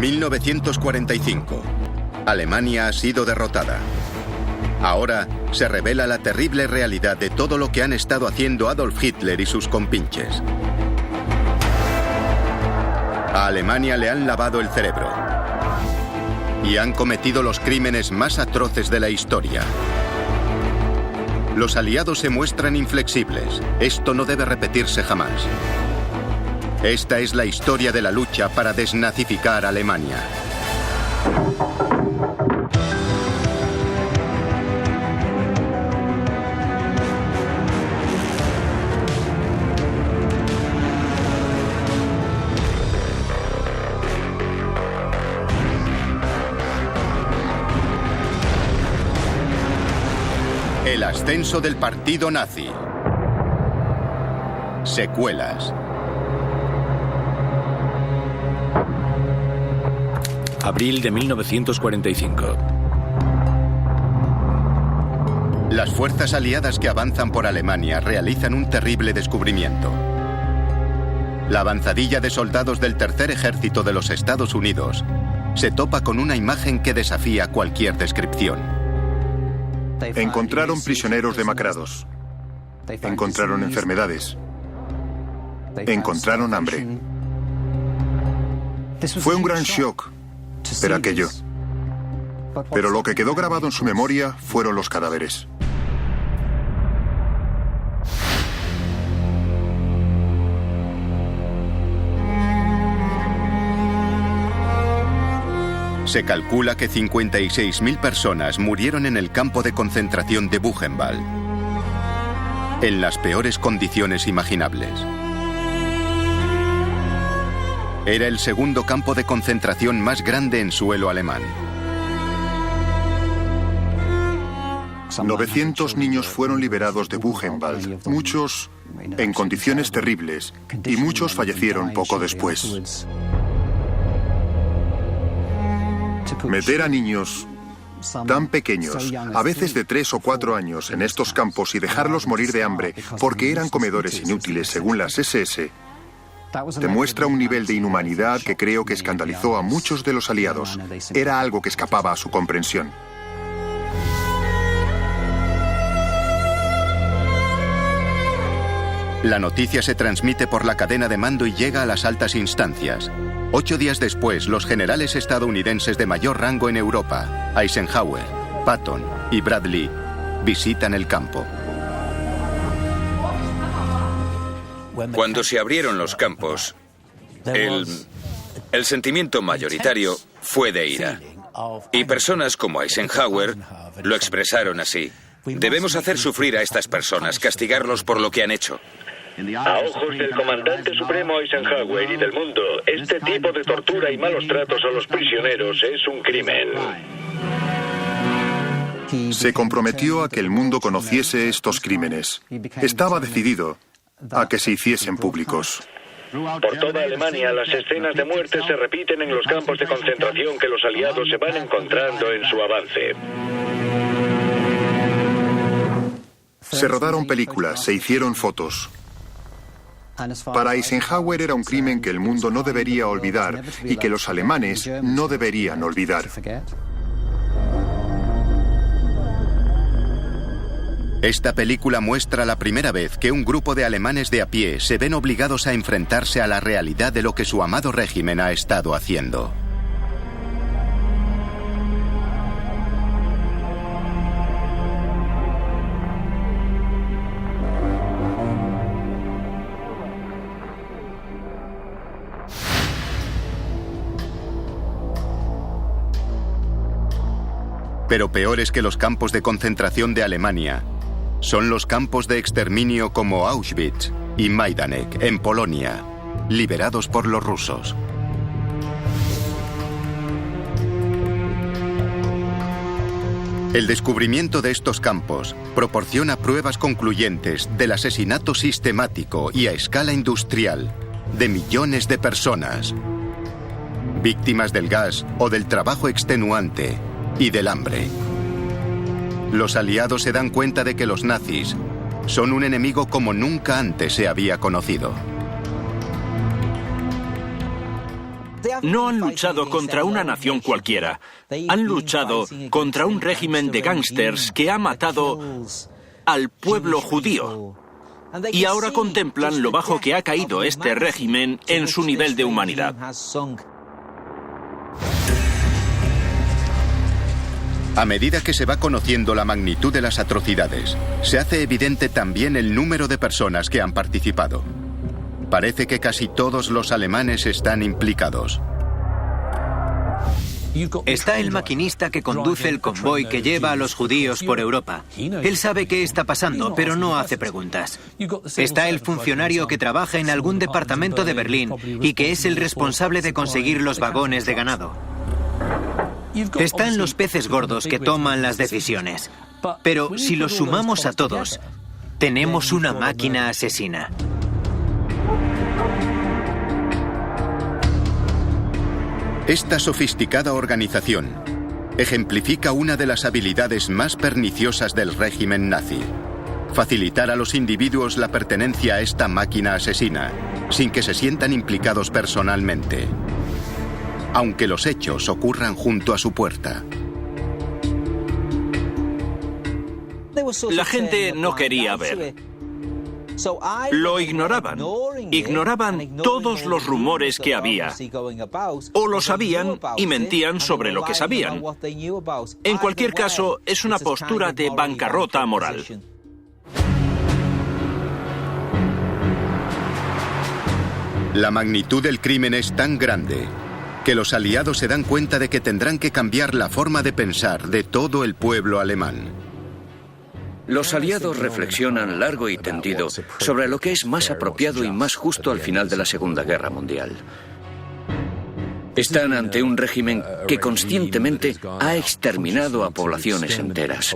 1945. Alemania ha sido derrotada. Ahora se revela la terrible realidad de todo lo que han estado haciendo Adolf Hitler y sus compinches. A Alemania le han lavado el cerebro y han cometido los crímenes más atroces de la historia. Los aliados se muestran inflexibles. Esto no debe repetirse jamás. Esta es la historia de la lucha para desnazificar Alemania. El ascenso del partido nazi. Secuelas. Abril de 1945. Las fuerzas aliadas que avanzan por Alemania realizan un terrible descubrimiento. La avanzadilla de soldados del Tercer Ejército de los Estados Unidos se topa con una imagen que desafía cualquier descripción. Encontraron prisioneros demacrados. Encontraron enfermedades. Encontraron hambre. Fue un gran shock ver aquello. Pero lo que quedó grabado en su memoria fueron los cadáveres. Se calcula que 56.000 personas murieron en el campo de concentración de Buchenwald, en las peores condiciones imaginables. Era el segundo campo de concentración más grande en suelo alemán. 900 niños fueron liberados de Buchenwald, muchos en condiciones terribles, y muchos fallecieron poco después. Meter a niños tan pequeños, a veces de 3 o 4 años, en estos campos y dejarlos morir de hambre porque eran comedores inútiles según las SS, demuestra un nivel de inhumanidad que creo que escandalizó a muchos de los aliados. Era algo que escapaba a su comprensión. La noticia se transmite por la cadena de mando y llega a las altas instancias. 8 días después, los generales estadounidenses de mayor rango en Europa, Eisenhower, Patton y Bradley, visitan el campo. Cuando se abrieron los campos, el sentimiento mayoritario fue de ira. Y personas como Eisenhower lo expresaron así. Debemos hacer sufrir a estas personas, castigarlos por lo que han hecho. A ojos del comandante supremo Eisenhower y del mundo, este tipo de tortura y malos tratos a los prisioneros es un crimen. Se comprometió a que el mundo conociese estos crímenes. Estaba decidido a que se hiciesen públicos. Por toda Alemania, las escenas de muerte se repiten en los campos de concentración que los aliados se van encontrando en su avance. Se rodaron películas, se hicieron fotos. Para Eisenhower era un crimen que el mundo no debería olvidar y que los alemanes no deberían olvidar. Esta película muestra la primera vez que un grupo de alemanes de a pie se ven obligados a enfrentarse a la realidad de lo que su amado régimen ha estado haciendo. Pero peores que los campos de concentración de Alemania son los campos de exterminio como Auschwitz y Majdanek, en Polonia, liberados por los rusos. El descubrimiento de estos campos proporciona pruebas concluyentes del asesinato sistemático y a escala industrial de millones de personas, víctimas del gas o del trabajo extenuante y del hambre. Los aliados se dan cuenta de que los nazis son un enemigo como nunca antes se había conocido. No han luchado contra una nación cualquiera. Han luchado contra un régimen de gángsters que ha matado al pueblo judío. Y ahora contemplan lo bajo que ha caído este régimen en su nivel de humanidad. A medida que se va conociendo la magnitud de las atrocidades, se hace evidente también el número de personas que han participado. Parece que casi todos los alemanes están implicados. Está el maquinista que conduce el convoy que lleva a los judíos por Europa. Él sabe qué está pasando, pero no hace preguntas. Está el funcionario que trabaja en algún departamento de Berlín y que es el responsable de conseguir los vagones de ganado. Están los peces gordos que toman las decisiones. Pero si los sumamos a todos, tenemos una máquina asesina. Esta sofisticada organización ejemplifica una de las habilidades más perniciosas del régimen nazi: facilitar a los individuos la pertenencia a esta máquina asesina, sin que se sientan implicados personalmente, aunque los hechos ocurran junto a su puerta. La gente no quería ver. Lo ignoraban. Ignoraban todos los rumores que había. O lo sabían y mentían sobre lo que sabían. En cualquier caso, es una postura de bancarrota moral. La magnitud del crimen es tan grande que los aliados se dan cuenta de que tendrán que cambiar la forma de pensar de todo el pueblo alemán. Los aliados reflexionan largo y tendido sobre lo que es más apropiado y más justo al final de la Segunda Guerra Mundial. Están ante un régimen que conscientemente ha exterminado a poblaciones enteras.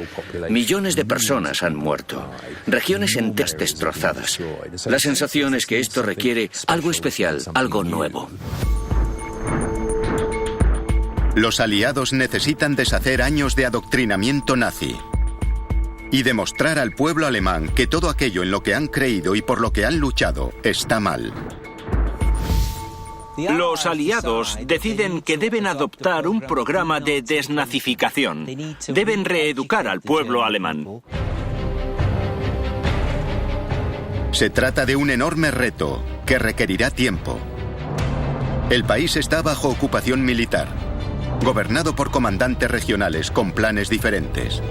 Millones de personas han muerto, regiones enteras destrozadas. La sensación es que esto requiere algo especial, algo nuevo. Los aliados necesitan deshacer años de adoctrinamiento nazi y demostrar al pueblo alemán que todo aquello en lo que han creído y por lo que han luchado está mal. Los aliados deciden que deben adoptar un programa de desnazificación. Deben reeducar al pueblo alemán. Se trata de un enorme reto que requerirá tiempo. El país está bajo ocupación militar, gobernado por comandantes regionales con planes diferentes.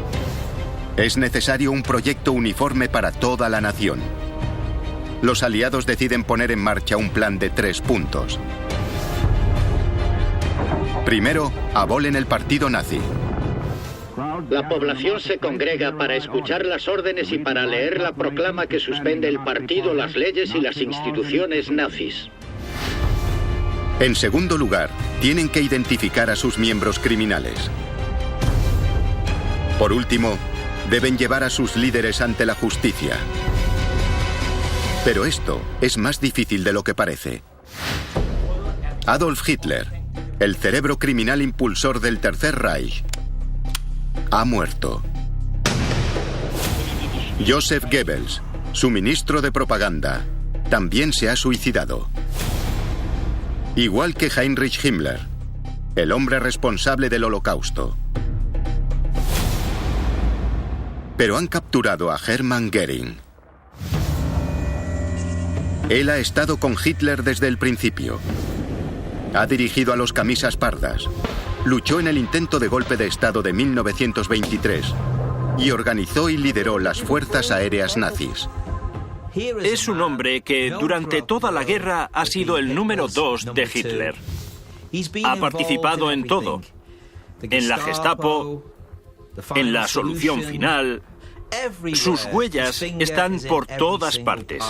Es necesario un proyecto uniforme para toda la nación. Los aliados deciden poner en marcha un plan de 3 puntos. Primero, abolen el partido nazi. La población se congrega para escuchar las órdenes y para leer la proclama que suspende el partido, las leyes y las instituciones nazis. En segundo lugar, tienen que identificar a sus miembros criminales. Por último, deben llevar a sus líderes ante la justicia. Pero esto es más difícil de lo que parece. Adolf Hitler, el cerebro criminal impulsor del Tercer Reich, ha muerto. Joseph Goebbels, su ministro de propaganda, también se ha suicidado. Igual que Heinrich Himmler, el hombre responsable del Holocausto. Pero han capturado a Hermann Göring. Él ha estado con Hitler desde el principio. Ha dirigido a los camisas pardas, luchó en el intento de golpe de Estado de 1923 y organizó y lideró las fuerzas aéreas nazis. Es un hombre que durante toda la guerra ha sido el número 2 de Hitler. Ha participado en todo. En la Gestapo, en la solución final. Sus huellas están por todas partes.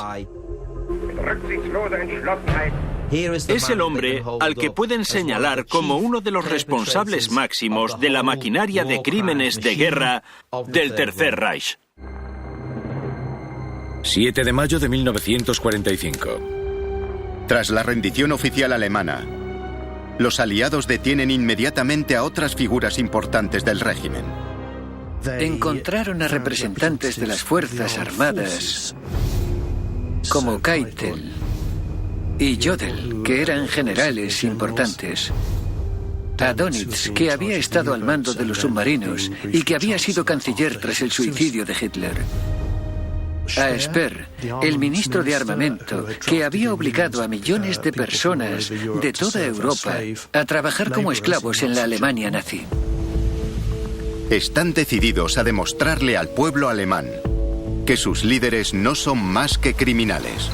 Es el hombre al que pueden señalar como uno de los responsables máximos de la maquinaria de crímenes de guerra del Tercer Reich. 7 de mayo de 1945. Tras la rendición oficial alemana, los aliados detienen inmediatamente a otras figuras importantes del régimen. Encontraron a representantes de las Fuerzas Armadas, como Keitel, y Jodl, que eran generales importantes, a Dönitz, que había estado al mando de los submarinos y que había sido canciller tras el suicidio de Hitler, a Speer, el ministro de Armamento, que había obligado a millones de personas de toda Europa a trabajar como esclavos en la Alemania nazi. Están decididos a demostrarle al pueblo alemán que sus líderes no son más que criminales.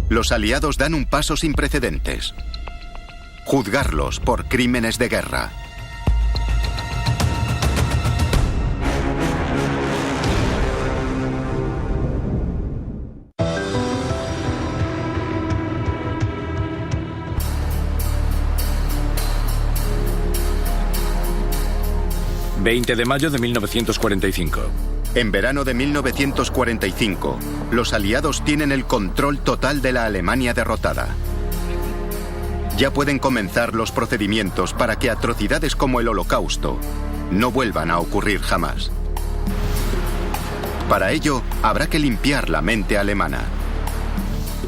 Los aliados dan un paso sin precedentes: juzgarlos por crímenes de guerra. ...20 de mayo de 1945. En verano de 1945, los aliados tienen el control total de la Alemania derrotada. Ya pueden comenzar los procedimientos para que atrocidades como el Holocausto no vuelvan a ocurrir jamás. Para ello, habrá que limpiar la mente alemana.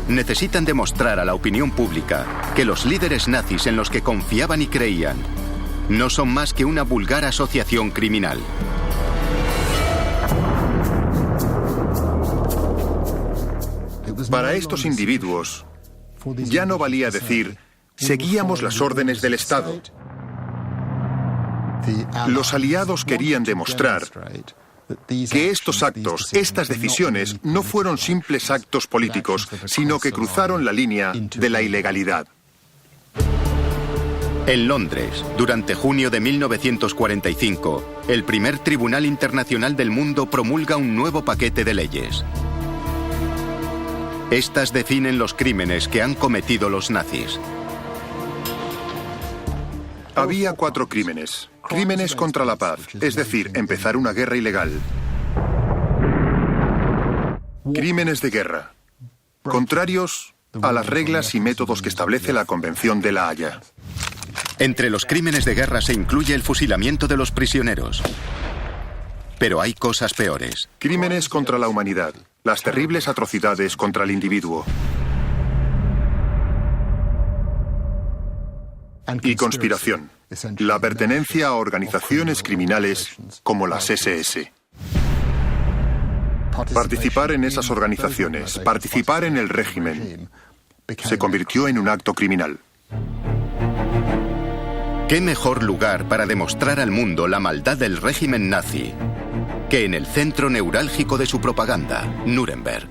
Necesitan demostrar a la opinión pública que los líderes nazis en los que confiaban y creían no son más que una vulgar asociación criminal. Para estos individuos, ya no valía decir, seguíamos las órdenes del Estado. Los aliados querían demostrar que estos actos, estas decisiones, no fueron simples actos políticos, sino que cruzaron la línea de la ilegalidad. En Londres, durante junio de 1945, el primer Tribunal Internacional del Mundo promulga un nuevo paquete de leyes. Estas definen los crímenes que han cometido los nazis. Había 4 crímenes. Crímenes contra la paz, es decir, empezar una guerra ilegal. Crímenes de guerra, contrarios a las reglas y métodos que establece la Convención de La Haya. Entre los crímenes de guerra se incluye el fusilamiento de los prisioneros. Pero hay cosas peores. Crímenes contra la humanidad, las terribles atrocidades contra el individuo. Y conspiración, la pertenencia a organizaciones criminales como las SS. Participar en esas organizaciones, participar en el régimen, se convirtió en un acto criminal. ¿Qué mejor lugar para demostrar al mundo la maldad del régimen nazi que en el centro neurálgico de su propaganda, Nuremberg?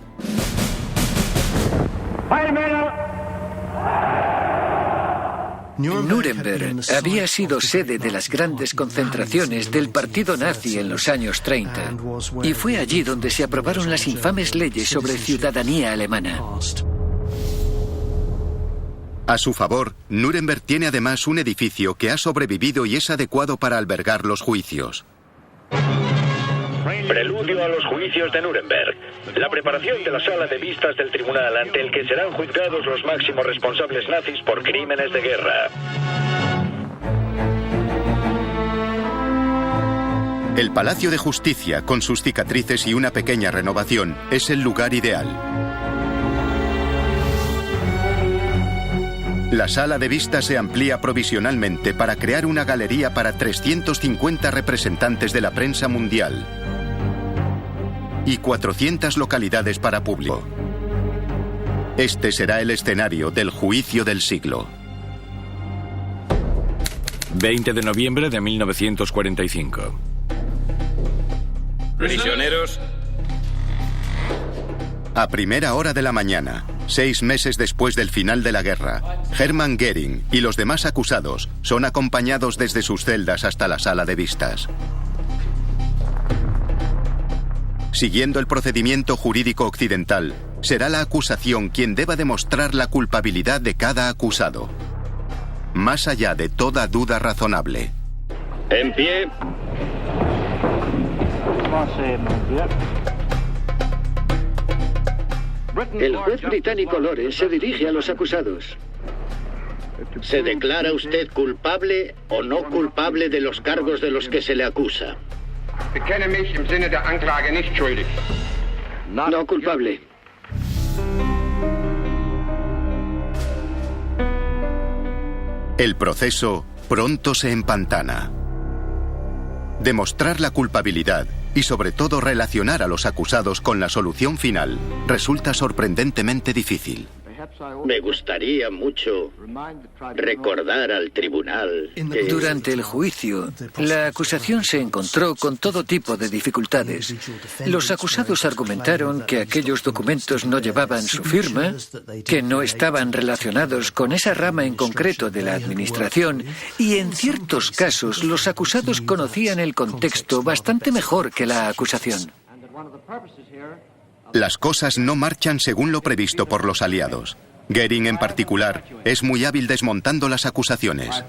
Nuremberg había sido sede de las grandes concentraciones del partido nazi en los años 30 y fue allí donde se aprobaron las infames leyes sobre ciudadanía alemana. A su favor, Nuremberg tiene además un edificio que ha sobrevivido y es adecuado para albergar los juicios. Preludio a los juicios de Nuremberg. La preparación de la sala de vistas del tribunal ante el que serán juzgados los máximos responsables nazis por crímenes de guerra. El Palacio de Justicia, con sus cicatrices y una pequeña renovación, es el lugar ideal. La sala de vistas se amplía provisionalmente para crear una galería para 350 representantes de la prensa mundial y 400 localidades para público. Este será el escenario del juicio del siglo. 20 de noviembre de 1945. Prisioneros. A primera hora de la mañana, 6 meses después del final de la guerra, Hermann Göring y los demás acusados son acompañados desde sus celdas hasta la sala de vistas. Siguiendo el procedimiento jurídico occidental, será la acusación quien deba demostrar la culpabilidad de cada acusado, más allá de toda duda razonable. En pie. El juez británico Lawrence se dirige a los acusados. ¿Se declara usted culpable o no culpable de los cargos de los que se le acusa? No culpable. El proceso pronto se empantana. Demostrar la culpabilidad y sobre todo relacionar a los acusados con la solución final resulta sorprendentemente difícil. Me gustaría mucho recordar al tribunal que... Durante el juicio, la acusación se encontró con todo tipo de dificultades. Los acusados argumentaron que aquellos documentos no llevaban su firma, que no estaban relacionados con esa rama en concreto de la administración y, en ciertos casos, los acusados conocían el contexto bastante mejor que la acusación. Las cosas no marchan según lo previsto por los aliados. Goering, en particular, es muy hábil desmontando las acusaciones.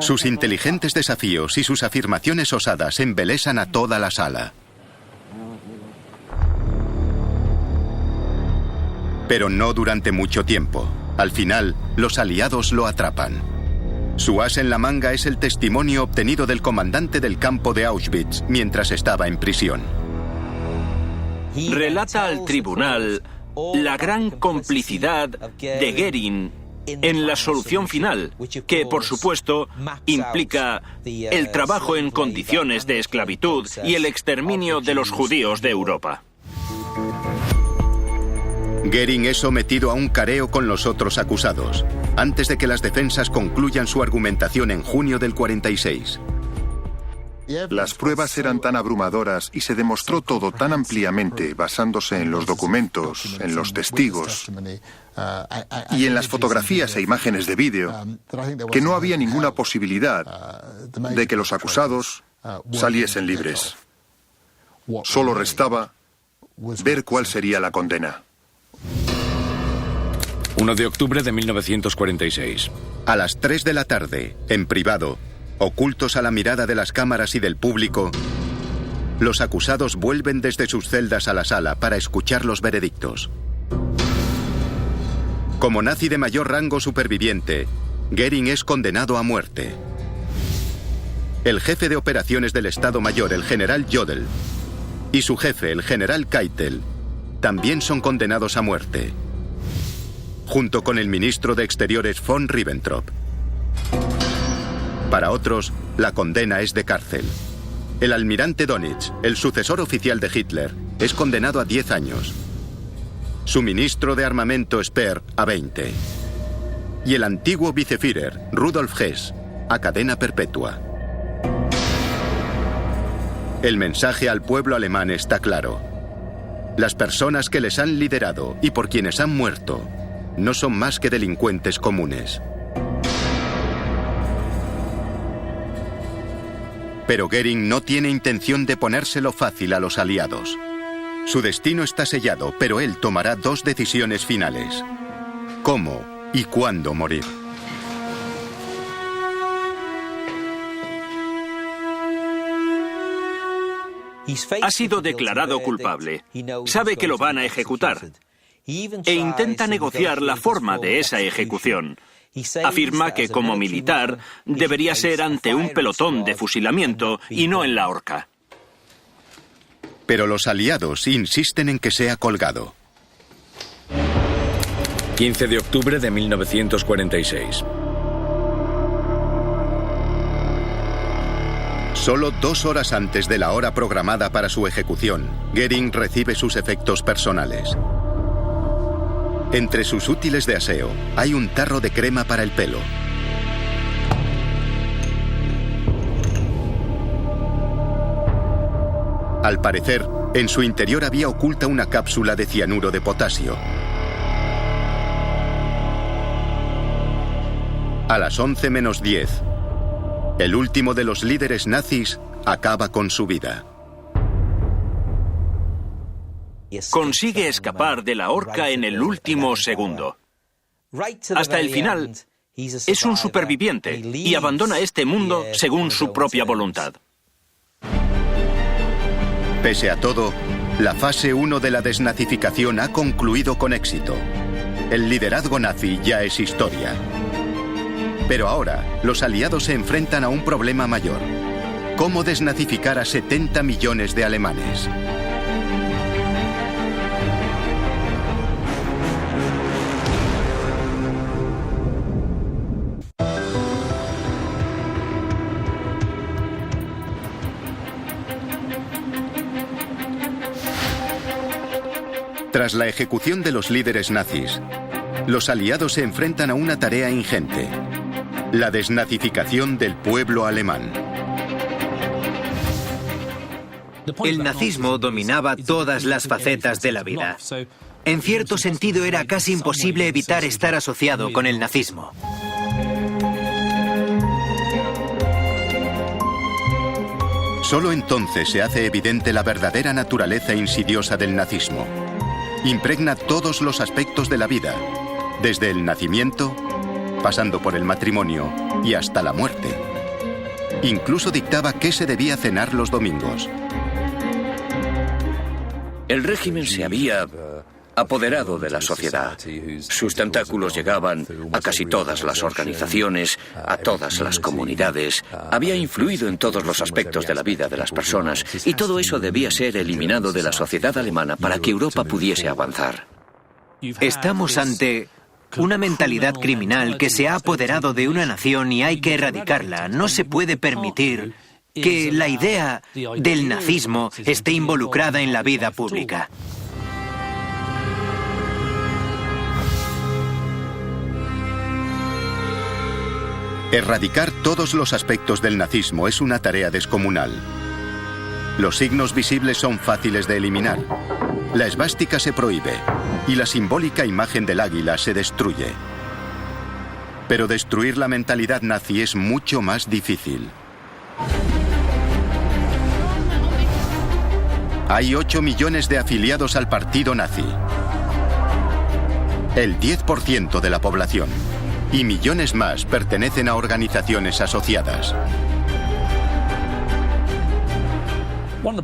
Sus inteligentes desafíos y sus afirmaciones osadas embelesan a toda la sala. Pero no durante mucho tiempo. Al final, los aliados lo atrapan. Su as en la manga es el testimonio obtenido del comandante del campo de Auschwitz mientras estaba en prisión. Relata al tribunal la gran complicidad de Goering en la solución final, que por supuesto implica el trabajo en condiciones de esclavitud y el exterminio de los judíos de Europa. Goering es sometido a un careo con los otros acusados, antes de que las defensas concluyan su argumentación en junio del 46. Las pruebas eran tan abrumadoras y se demostró todo tan ampliamente basándose en los documentos, en los testigos y en las fotografías e imágenes de vídeo, que no había ninguna posibilidad de que los acusados saliesen libres. Solo restaba ver cuál sería la condena. 1 de octubre de 1946. A las 3 de la tarde, en privado, ocultos a la mirada de las cámaras y del público, los acusados vuelven desde sus celdas a la sala para escuchar los veredictos. Como nazi de mayor rango superviviente, Goering es condenado a muerte. El jefe de operaciones del Estado Mayor, el general Jodl, y su jefe, el general Keitel, también son condenados a muerte, junto con el ministro de Exteriores von Ribbentrop. Para otros, la condena es de cárcel. El almirante Dönitz, el sucesor oficial de Hitler, es condenado a 10 años. Su ministro de armamento Speer a 20. Y el antiguo viceführer, Rudolf Hess, a cadena perpetua. El mensaje al pueblo alemán está claro. Las personas que les han liderado y por quienes han muerto no son más que delincuentes comunes. Pero Goering no tiene intención de ponérselo fácil a los aliados. Su destino está sellado, pero él tomará 2 decisiones finales: cómo y cuándo morir. Ha sido declarado culpable. Sabe que lo van a ejecutar. E intenta negociar la forma de esa ejecución. Afirma que como militar debería ser ante un pelotón de fusilamiento y no en la horca. Pero los aliados insisten en que sea colgado. 15 de octubre de 1946. Solo 2 horas antes de la hora programada para su ejecución, Goering recibe sus efectos personales. Entre sus útiles de aseo hay un tarro de crema para el pelo. Al parecer, en su interior había oculta una cápsula de cianuro de potasio. A las 11 menos 10, el último de los líderes nazis acaba con su vida. Consigue escapar de la horca en el último segundo. Hasta el final, es un superviviente y abandona este mundo según su propia voluntad. Pese a todo, la fase 1 de la desnazificación ha concluido con éxito. El liderazgo nazi ya es historia. Pero ahora, los aliados se enfrentan a un problema mayor: ¿cómo desnazificar a 70 millones de alemanes? Tras la ejecución de los líderes nazis, los aliados se enfrentan a una tarea ingente: la desnazificación del pueblo alemán. El nazismo dominaba todas las facetas de la vida. En cierto sentido, era casi imposible evitar estar asociado con el nazismo. Solo entonces se hace evidente la verdadera naturaleza insidiosa del nazismo. Impregna todos los aspectos de la vida, desde el nacimiento, pasando por el matrimonio y hasta la muerte. Incluso dictaba qué se debía cenar los domingos. El régimen se había apoderado de la sociedad. Sus tentáculos llegaban a casi todas las organizaciones, a todas las comunidades. Había influido en todos los aspectos de la vida de las personas, y todo eso debía ser eliminado de la sociedad alemana para que Europa pudiese avanzar. Estamos ante una mentalidad criminal que se ha apoderado de una nación y hay que erradicarla. No se puede permitir que la idea del nazismo esté involucrada en la vida pública. Erradicar todos los aspectos del nazismo es una tarea descomunal. Los signos visibles son fáciles de eliminar. La esvástica se prohíbe y la simbólica imagen del águila se destruye. Pero destruir la mentalidad nazi es mucho más difícil. Hay 8 millones de afiliados al partido nazi. El 10% de la población. Y millones más pertenecen a organizaciones asociadas.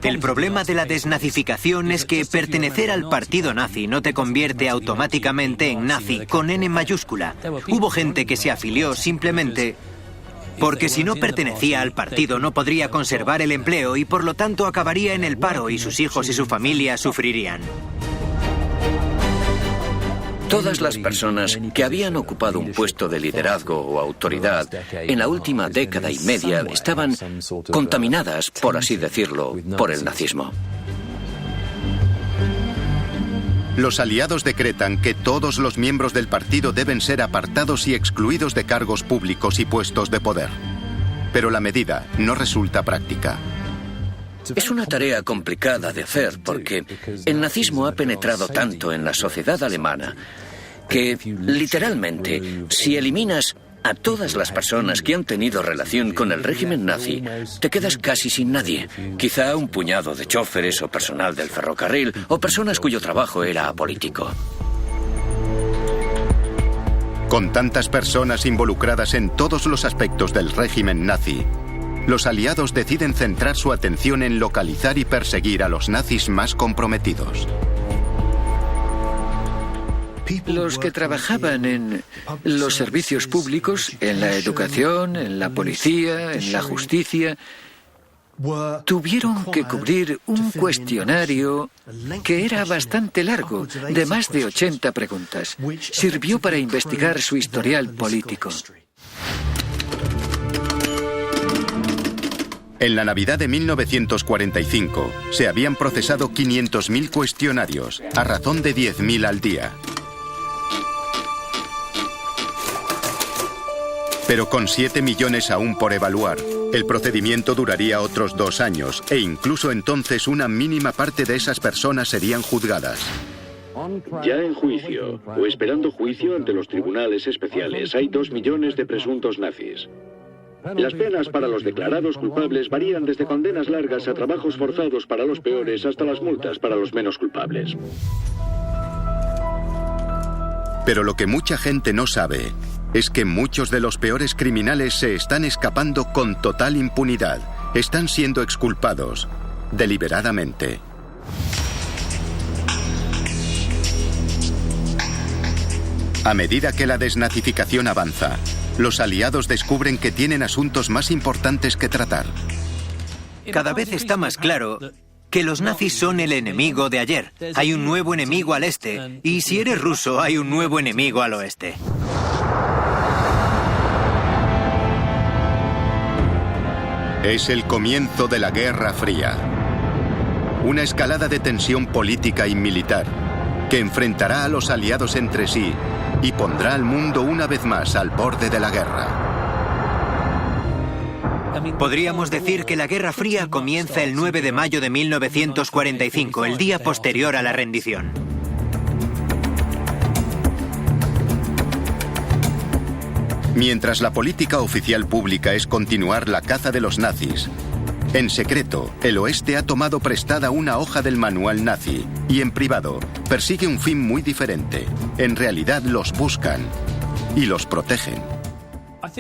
El problema de la desnazificación es que pertenecer al partido nazi no te convierte automáticamente en nazi con N mayúscula. Hubo gente que se afilió simplemente porque si no pertenecía al partido no podría conservar el empleo y por lo tanto acabaría en el paro y sus hijos y su familia sufrirían. Todas las personas que habían ocupado un puesto de liderazgo o autoridad en la última década y media estaban contaminadas, por así decirlo, por el nazismo. Los aliados decretan que todos los miembros del partido deben ser apartados y excluidos de cargos públicos y puestos de poder. Pero la medida no resulta práctica. Es una tarea complicada de hacer porque el nazismo ha penetrado tanto en la sociedad alemana que, literalmente, si eliminas a todas las personas que han tenido relación con el régimen nazi, te quedas casi sin nadie. Quizá un puñado de choferes o personal del ferrocarril o personas cuyo trabajo era apolítico. Con tantas personas involucradas en todos los aspectos del régimen nazi, los aliados deciden centrar su atención en localizar y perseguir a los nazis más comprometidos. Los que trabajaban en los servicios públicos, en la educación, en la policía, en la justicia, tuvieron que cubrir un cuestionario que era bastante largo, de más de 80 preguntas. Sirvió para investigar su historial político. En la Navidad de 1945 se habían procesado 500.000 cuestionarios, a razón de 10.000 al día. Pero con 7 millones aún por evaluar, el procedimiento duraría otros 2 años e incluso entonces una mínima parte de esas personas serían juzgadas. Ya en juicio, o esperando juicio ante los tribunales especiales, hay 2 millones de presuntos nazis. Las penas para los declarados culpables varían desde condenas largas a trabajos forzados para los peores hasta las multas para los menos culpables. Pero lo que mucha gente no sabe es que muchos de los peores criminales se están escapando con total impunidad. Están siendo exculpados deliberadamente. A medida que la desnazificación avanza, los aliados descubren que tienen asuntos más importantes que tratar. Cada vez está más claro que los nazis son el enemigo de ayer. Hay un nuevo enemigo al este, y si eres ruso, hay un nuevo enemigo al oeste. Es el comienzo de la Guerra Fría. Una escalada de tensión política y militar, que enfrentará a los aliados entre sí y pondrá al mundo una vez más al borde de la guerra. Podríamos decir que la Guerra Fría comienza el 9 de mayo de 1945, el día posterior a la rendición. Mientras la política oficial pública es continuar la caza de los nazis, en secreto, el oeste ha tomado prestada una hoja del manual nazi y en privado persigue un fin muy diferente. En realidad los buscan y los protegen.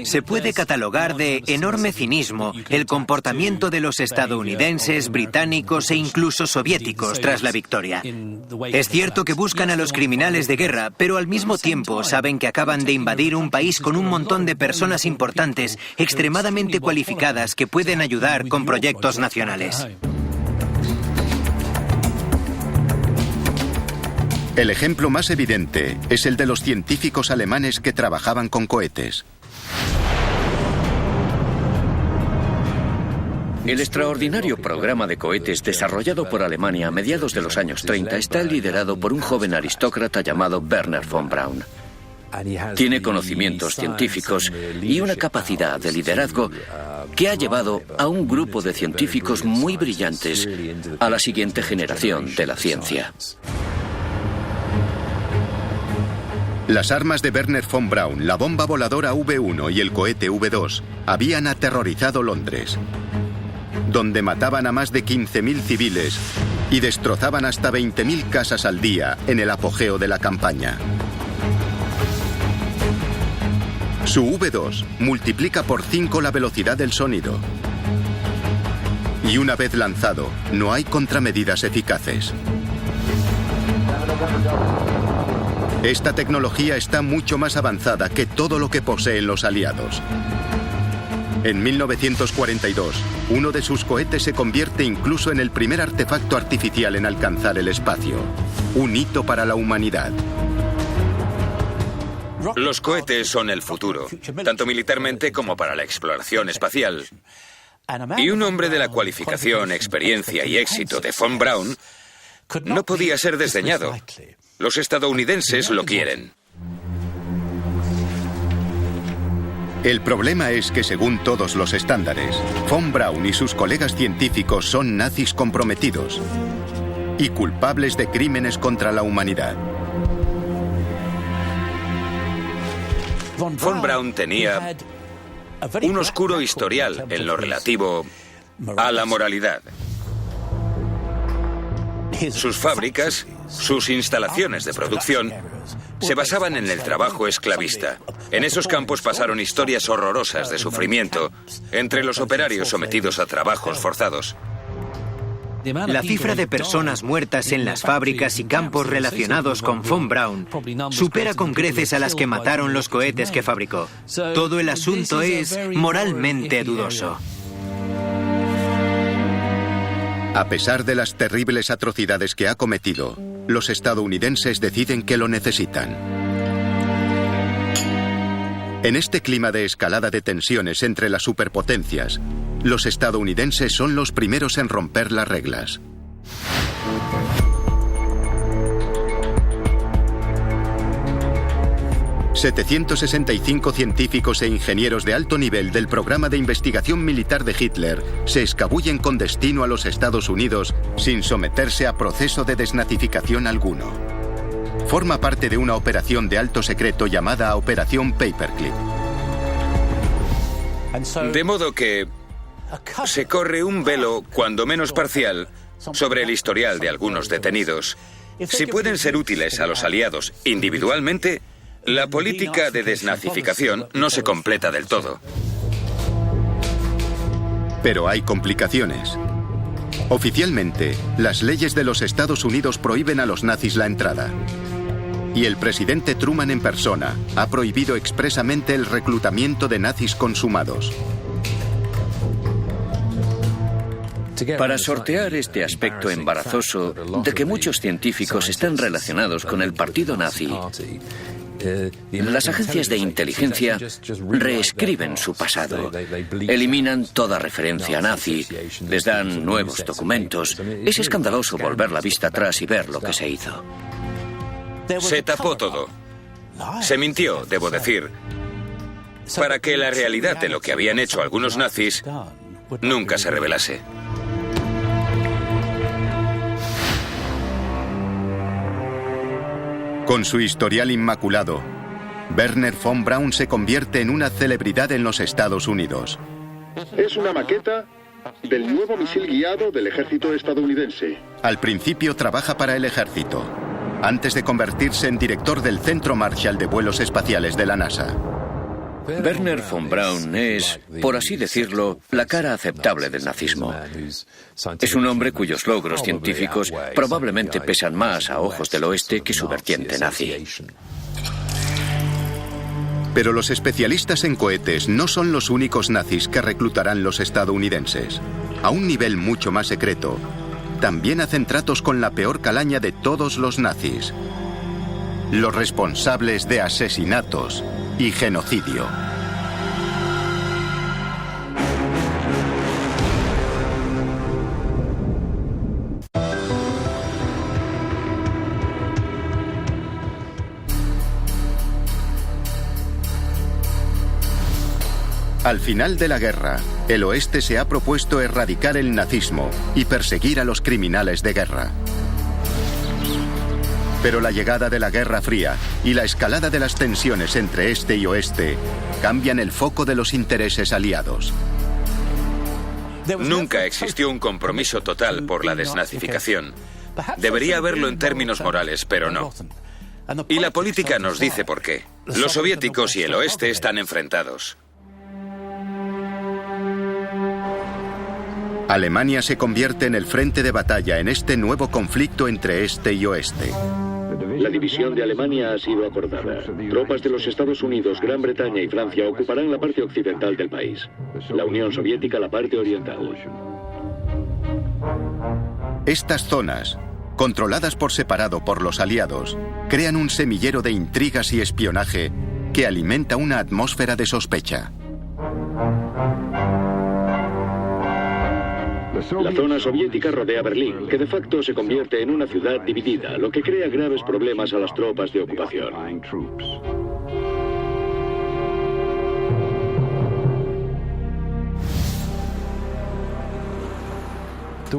Se puede catalogar de enorme cinismo el comportamiento de los estadounidenses, británicos e incluso soviéticos tras la victoria. Es cierto que buscan a los criminales de guerra, pero al mismo tiempo saben que acaban de invadir un país con un montón de personas importantes, extremadamente cualificadas, que pueden ayudar con proyectos nacionales. El ejemplo más evidente es el de los científicos alemanes que trabajaban con cohetes. El extraordinario programa de cohetes desarrollado por Alemania a mediados de los años 30 está liderado por un joven aristócrata llamado Wernher von Braun. Tiene conocimientos científicos y una capacidad de liderazgo que ha llevado a un grupo de científicos muy brillantes a la siguiente generación de la ciencia. Las armas de Wernher von Braun, la bomba voladora V1 y el cohete V2 habían aterrorizado Londres, donde mataban a más de 15.000 civiles y destrozaban hasta 20.000 casas al día en el apogeo de la campaña. Su V2 multiplica por 5 la velocidad del sonido. Y una vez lanzado, no hay contramedidas eficaces. Esta tecnología está mucho más avanzada que todo lo que poseen los aliados. En 1942, uno de sus cohetes se convierte incluso en el primer artefacto artificial en alcanzar el espacio. Un hito para la humanidad. Los cohetes son el futuro, tanto militarmente como para la exploración espacial. Y un hombre de la cualificación, experiencia y éxito de von Braun no podía ser desdeñado. Los estadounidenses lo quieren. El problema es que, según todos los estándares, von Braun y sus colegas científicos son nazis comprometidos y culpables de crímenes contra la humanidad. Von Braun tenía un oscuro historial en lo relativo a la moralidad. Sus fábricas, sus instalaciones de producción, se basaban en el trabajo esclavista. En esos campos pasaron historias horrorosas de sufrimiento entre los operarios sometidos a trabajos forzados. La cifra de personas muertas en las fábricas y campos relacionados con von Braun supera con creces a las que mataron los cohetes que fabricó. Todo el asunto es moralmente dudoso. A pesar de las terribles atrocidades que ha cometido, los estadounidenses deciden que lo necesitan. En este clima de escalada de tensiones entre las superpotencias, los estadounidenses son los primeros en romper las reglas. ...765 científicos e ingenieros de alto nivel del programa de investigación militar de Hitler se escabullen con destino a los Estados Unidos sin someterse a proceso de desnazificación alguno. Forma parte de una operación de alto secreto llamada Operación Paperclip. De modo que se corre un velo, cuando menos parcial, sobre el historial de algunos detenidos. Si pueden ser útiles a los aliados individualmente, la política de desnazificación no se completa del todo. Pero hay complicaciones. Oficialmente, las leyes de los Estados Unidos prohíben a los nazis la entrada. Y el presidente Truman en persona ha prohibido expresamente el reclutamiento de nazis consumados. Para sortear este aspecto embarazoso de que muchos científicos están relacionados con el partido nazi, las agencias de inteligencia reescriben su pasado, eliminan toda referencia nazi, les dan nuevos documentos. Es escandaloso volver la vista atrás y ver lo que se hizo. Se tapó todo. Se mintió, debo decir, para que la realidad de lo que habían hecho algunos nazis nunca se revelase. Con su historial inmaculado, Wernher von Braun se convierte en una celebridad en los Estados Unidos. Es una maqueta del nuevo misil guiado del ejército estadounidense. Al principio trabaja para el ejército, antes de convertirse en director del Centro Marshall de Vuelos Espaciales de la NASA. Wernher von Braun es, por así decirlo, la cara aceptable del nazismo. Es un hombre cuyos logros científicos probablemente pesan más a ojos del oeste que su vertiente nazi. Pero los especialistas en cohetes no son los únicos nazis que reclutarán los estadounidenses. A un nivel mucho más secreto, también hacen tratos con la peor calaña de todos los nazis: los responsables de asesinatos y genocidio. Al final de la guerra, el oeste se ha propuesto erradicar el nazismo y perseguir a los criminales de guerra. Pero la llegada de la Guerra Fría y la escalada de las tensiones entre este y oeste cambian el foco de los intereses aliados. Nunca existió un compromiso total por la desnazificación. Debería haberlo en términos morales, pero no. Y la política nos dice por qué. Los soviéticos y el oeste están enfrentados. Alemania se convierte en el frente de batalla en este nuevo conflicto entre este y oeste. La división de Alemania ha sido acordada. Tropas de los Estados Unidos, Gran Bretaña y Francia ocuparán la parte occidental del país. La Unión Soviética la parte oriental. Estas zonas, controladas por separado por los aliados, crean un semillero de intrigas y espionaje que alimenta una atmósfera de sospecha. La zona soviética rodea Berlín, que de facto se convierte en una ciudad dividida, lo que crea graves problemas a las tropas de ocupación.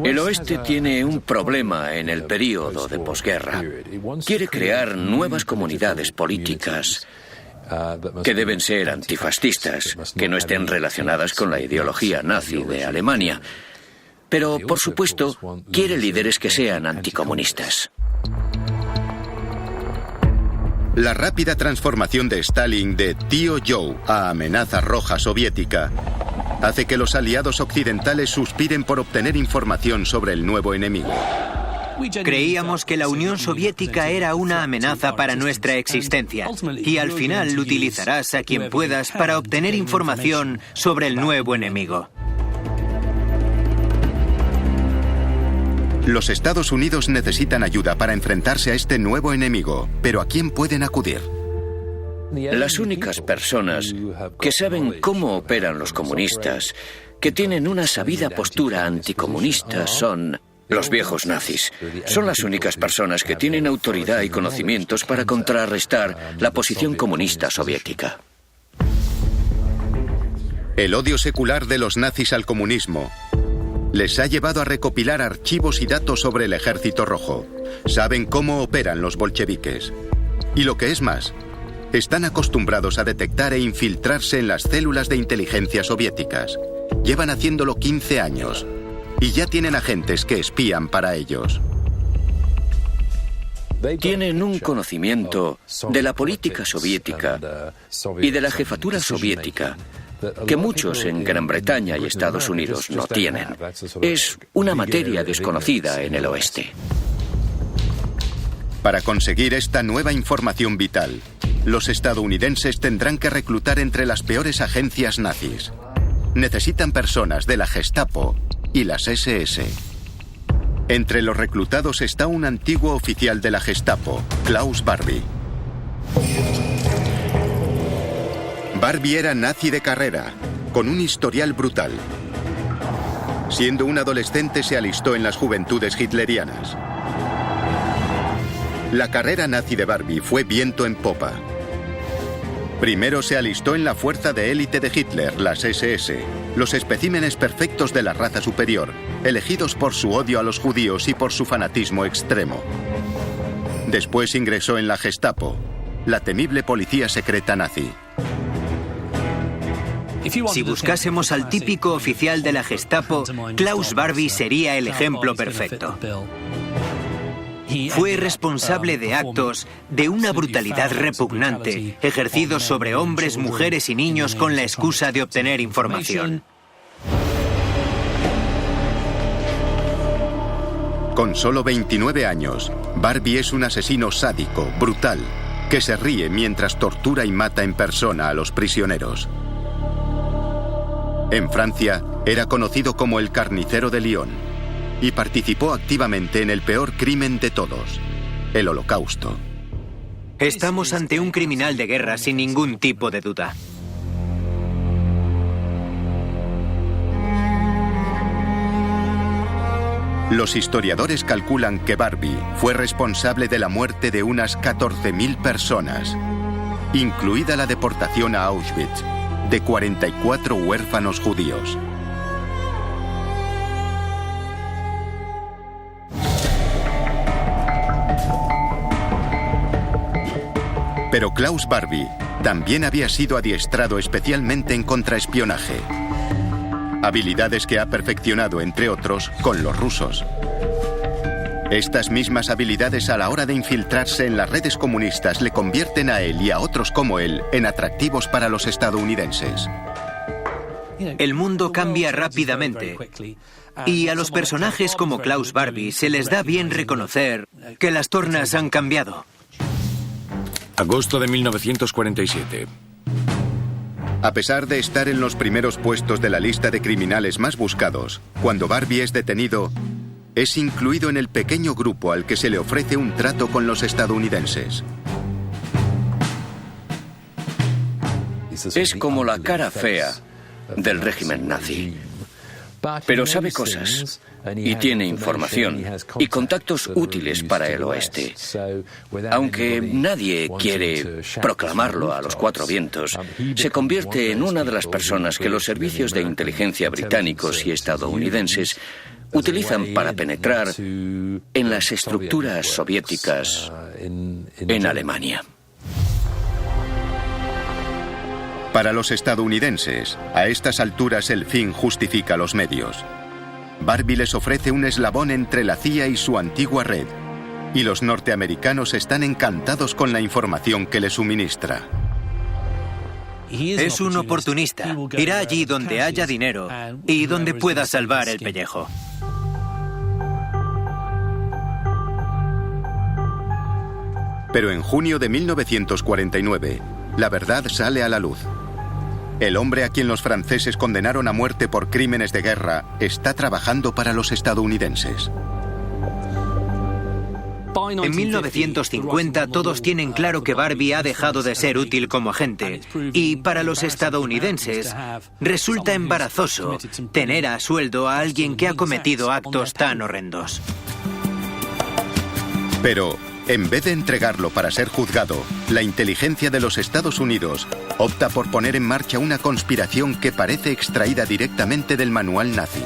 El oeste tiene un problema en el período de posguerra. Quiere crear nuevas comunidades políticas que deben ser antifascistas, que no estén relacionadas con la ideología nazi de Alemania. Pero, por supuesto, quiere líderes que sean anticomunistas. La rápida transformación de Stalin de Tío Joe a amenaza roja soviética hace que los aliados occidentales suspiren por obtener información sobre el nuevo enemigo. Creíamos que la Unión Soviética era una amenaza para nuestra existencia y al final utilizarás a quien puedas para obtener información sobre el nuevo enemigo. Los Estados Unidos necesitan ayuda para enfrentarse a este nuevo enemigo, pero ¿a quién pueden acudir? Las únicas personas que saben cómo operan los comunistas, que tienen una sabida postura anticomunista, son los viejos nazis. Son las únicas personas que tienen autoridad y conocimientos para contrarrestar la posición comunista soviética. El odio secular de los nazis al comunismo les ha llevado a recopilar archivos y datos sobre el Ejército Rojo. Saben cómo operan los bolcheviques. Y lo que es más, están acostumbrados a detectar e infiltrarse en las células de inteligencia soviéticas. Llevan haciéndolo 15 años y ya tienen agentes que espían para ellos. Tienen un conocimiento de la política soviética y de la jefatura soviética que muchos en Gran Bretaña y Estados Unidos no tienen. Es una materia desconocida en el oeste. Para conseguir esta nueva información vital, los estadounidenses tendrán que reclutar entre las peores agencias nazis. Necesitan personas de la Gestapo y las SS. Entre los reclutados está un antiguo oficial de la Gestapo, Klaus Barbie. Barbie era nazi de carrera, con un historial brutal. Siendo un adolescente se alistó en las juventudes hitlerianas. La carrera nazi de Barbie fue viento en popa. Primero se alistó en la fuerza de élite de Hitler, las SS, los especímenes perfectos de la raza superior, elegidos por su odio a los judíos y por su fanatismo extremo. Después ingresó en la Gestapo, la temible policía secreta nazi. Si buscásemos al típico oficial de la Gestapo, Klaus Barbie sería el ejemplo perfecto. Fue responsable de actos de una brutalidad repugnante, ejercidos sobre hombres, mujeres y niños con la excusa de obtener información. Con solo 29 años, Barbie es un asesino sádico, brutal, que se ríe mientras tortura y mata en persona a los prisioneros. En Francia, era conocido como el Carnicero de Lyon y participó activamente en el peor crimen de todos, el Holocausto. Estamos ante un criminal de guerra sin ningún tipo de duda. Los historiadores calculan que Barbie fue responsable de la muerte de unas 14.000 personas, incluida la deportación a Auschwitz de 44 huérfanos judíos. Pero Klaus Barbie también había sido adiestrado especialmente en contraespionaje. Habilidades que ha perfeccionado, entre otros, con los rusos. Estas mismas habilidades a la hora de infiltrarse en las redes comunistas le convierten a él y a otros como él en atractivos para los estadounidenses. El mundo cambia rápidamente y a los personajes como Klaus Barbie se les da bien reconocer que las tornas han cambiado. Agosto de 1947. A pesar de estar en los primeros puestos de la lista de criminales más buscados, cuando Barbie es detenido, es incluido en el pequeño grupo al que se le ofrece un trato con los estadounidenses. Es como la cara fea del régimen nazi. Pero sabe cosas y tiene información y contactos útiles para el oeste. Aunque nadie quiere proclamarlo a los cuatro vientos, se convierte en una de las personas que los servicios de inteligencia británicos y estadounidenses utilizan para penetrar en las estructuras soviéticas en Alemania. Para los estadounidenses, a estas alturas el fin justifica los medios. Barbie les ofrece un eslabón entre la CIA y su antigua red, y los norteamericanos están encantados con la información que le suministra. Es un oportunista. Irá allí donde haya dinero y donde pueda salvar el pellejo. Pero en junio de 1949, la verdad sale a la luz. El hombre a quien los franceses condenaron a muerte por crímenes de guerra está trabajando para los estadounidenses. En 1950 todos tienen claro que Barbie ha dejado de ser útil como agente y para los estadounidenses resulta embarazoso tener a sueldo a alguien que ha cometido actos tan horrendos. Pero, en vez de entregarlo para ser juzgado, la inteligencia de los Estados Unidos opta por poner en marcha una conspiración que parece extraída directamente del manual nazi.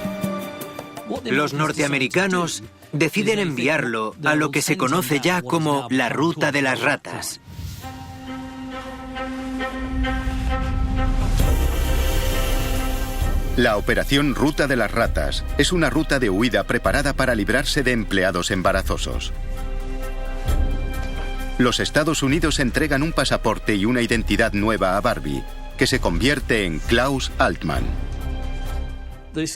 Los norteamericanos deciden enviarlo a lo que se conoce ya como la Ruta de las Ratas. La operación Ruta de las Ratas es una ruta de huida preparada para librarse de empleados embarazosos. Los Estados Unidos entregan un pasaporte y una identidad nueva a Barbie, que se convierte en Klaus Altmann.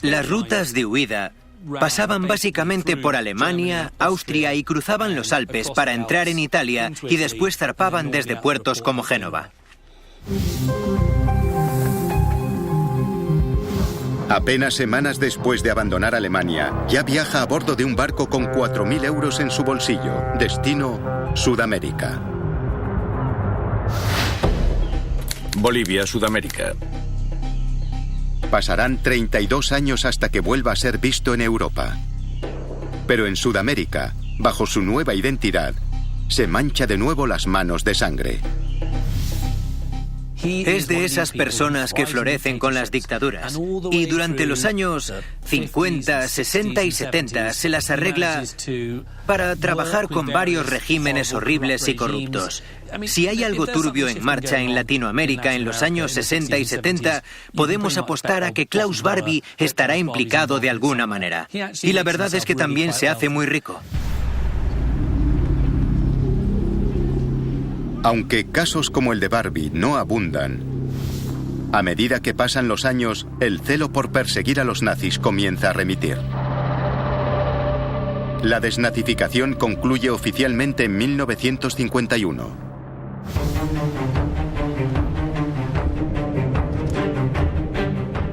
Las rutas de huida pasaban básicamente por Alemania, Austria y cruzaban los Alpes para entrar en Italia y después zarpaban desde puertos como Génova. Apenas semanas después de abandonar Alemania, ya viaja a bordo de un barco con 4.000 euros en su bolsillo. Destino, Sudamérica. Bolivia, Sudamérica. Pasarán 32 años hasta que vuelva a ser visto en Europa. Pero en Sudamérica, bajo su nueva identidad, se mancha de nuevo las manos de sangre. Es de esas personas que florecen con las dictaduras y durante los años 50, 60 y 70 se las arregla para trabajar con varios regímenes horribles y corruptos. Si hay algo turbio en marcha en Latinoamérica en los años 60 y 70, podemos apostar a que Klaus Barbie estará implicado de alguna manera. Y la verdad es que también se hace muy rico. Aunque casos como el de Barbie no abundan, a medida que pasan los años, el celo por perseguir a los nazis comienza a remitir. La desnazificación concluye oficialmente en 1951.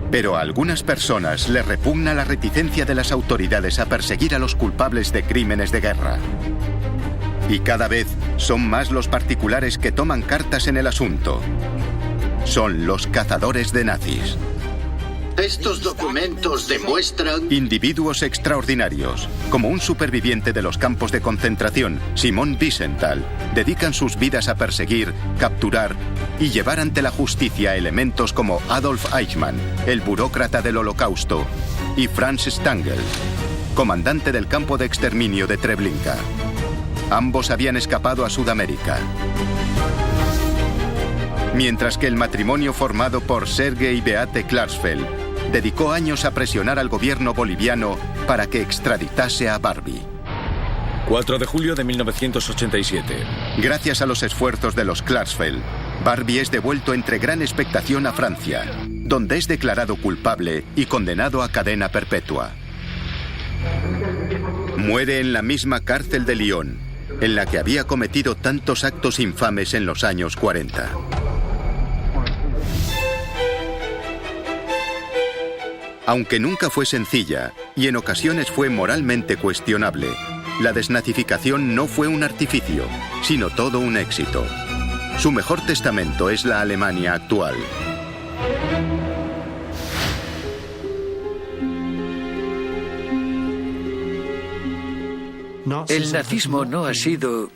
Pero a algunas personas les repugna la reticencia de las autoridades a perseguir a los culpables de crímenes de guerra. Y cada vez son más los particulares que toman cartas en el asunto. Son los cazadores de nazis. Estos documentos demuestran... Individuos extraordinarios, como un superviviente de los campos de concentración, Simon Wiesenthal, dedican sus vidas a perseguir, capturar y llevar ante la justicia elementos como Adolf Eichmann, el burócrata del Holocausto, y Franz Stangl, comandante del campo de exterminio de Treblinka. Ambos habían escapado a Sudamérica. Mientras que el matrimonio formado por Serge y Beate Klarsfeld dedicó años a presionar al gobierno boliviano para que extraditase a Barbie. 4 de julio de 1987. Gracias a los esfuerzos de los Klarsfeld, Barbie es devuelto entre gran expectación a Francia, donde es declarado culpable y condenado a cadena perpetua. Muere en la misma cárcel de Lyon, en la que había cometido tantos actos infames en los años 40. Aunque nunca fue sencilla y en ocasiones fue moralmente cuestionable, la desnazificación no fue un artificio, sino todo un éxito. Su mejor testamento es la Alemania actual. El nazismo no ha sido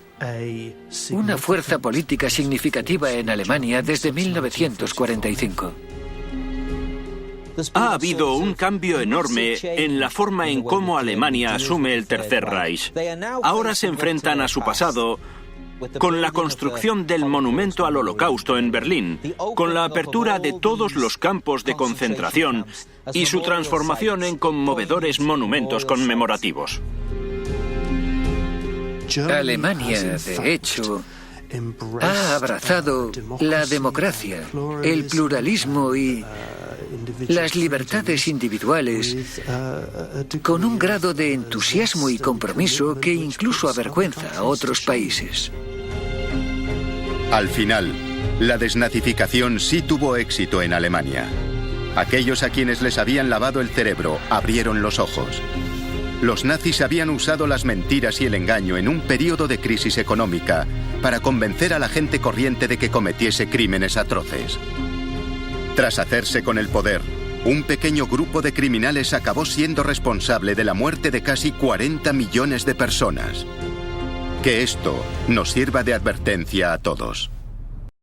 una fuerza política significativa en Alemania desde 1945. Ha habido un cambio enorme en la forma en cómo Alemania asume el Tercer Reich. Ahora se enfrentan a su pasado con la construcción del monumento al Holocausto en Berlín, con la apertura de todos los campos de concentración y su transformación en conmovedores monumentos conmemorativos. Alemania, de hecho, ha abrazado la democracia, el pluralismo y las libertades individuales con un grado de entusiasmo y compromiso que incluso avergüenza a otros países. Al final, la desnazificación sí tuvo éxito en Alemania. Aquellos a quienes les habían lavado el cerebro abrieron los ojos. Los nazis habían usado las mentiras y el engaño en un periodo de crisis económica para convencer a la gente corriente de que cometiese crímenes atroces. Tras hacerse con el poder, un pequeño grupo de criminales acabó siendo responsable de la muerte de casi 40 millones de personas. Que esto nos sirva de advertencia a todos.